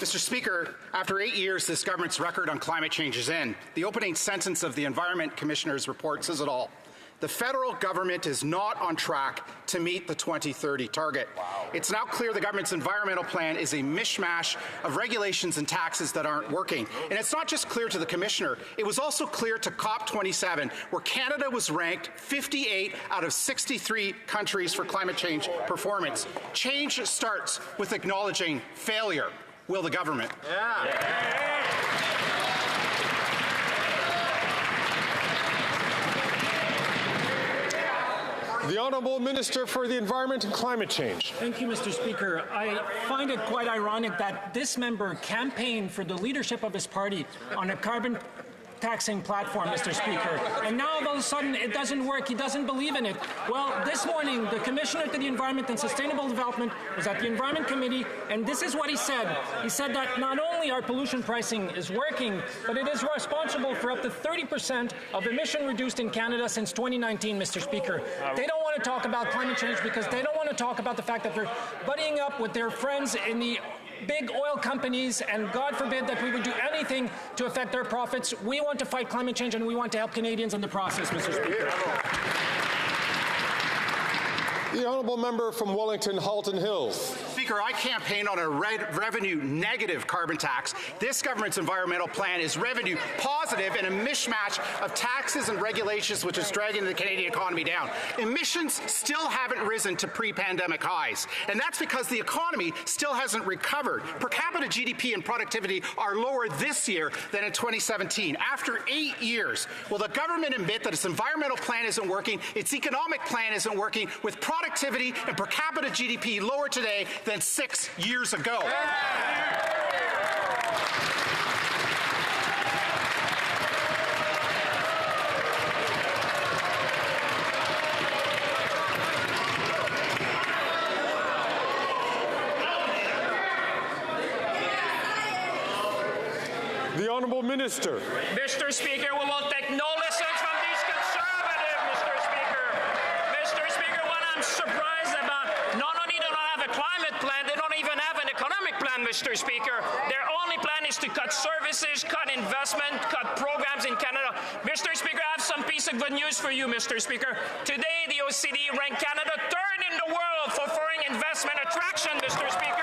Mr. Speaker, after 8 years, this government's record on climate change is in. The opening sentence of the Environment Commissioner's report says it all. The federal government is not on track to meet the 2030 target. Wow. It's now clear the government's environmental plan is a mishmash of regulations and taxes that aren't working. And it's not just clear to the Commissioner, it was also clear to COP27, where Canada was ranked 58 out of 63 countries for climate change performance. Change starts with acknowledging failure. Will the government? The Honourable Minister for the Environment and Climate Change. Thank you, Mr. Speaker. I find it quite ironic that this member campaigned for the leadership of his party on a carbon taxing platform, Mr. Speaker. And now all of a sudden it doesn't work. He doesn't believe in it. Well, this morning the Commissioner to the Environment and Sustainable Development was at the Environment Committee, and this is what he said. He said that not only our pollution pricing is working, but it is responsible for up to 30% of emission reduced in Canada since 2019, Mr. Speaker. They don't want to talk about climate change because they don't want to talk about the fact that they're buddying up with their friends in the big oil companies, and God forbid that we would do anything to affect their profits. We want to fight climate change, and we want to help Canadians in the process, Mr. Speaker. The Honourable Member from Wellington, Halton Hills. Speaker, I campaign on a revenue-negative carbon tax. This government's environmental plan is revenue positive and a mishmash of taxes and regulations which is dragging the Canadian economy down. Emissions still haven't risen to pre-pandemic highs, and that's because the economy still hasn't recovered. Per capita GDP and productivity are lower this year than in 2017. After 8 years, will the government admit that its environmental plan isn't working, its economic plan isn't working, with productivity and per capita GDP lower today than 6 years ago? The Honourable Minister. Mr. Speaker, we will take no lessons from these conservatives, Mr. Speaker. Mr. Speaker, what I'm surprised about, not only do they not have a climate plan, they don't even have an economic plan, Mr. Speaker. Their only plan is to cut services, cut investment, cut programs in Canada. Mr. Speaker, I have some piece of good news for you, Mr. Speaker. Today, the OECD ranked Canada third in the world for foreign investment attraction, Mr. Speaker.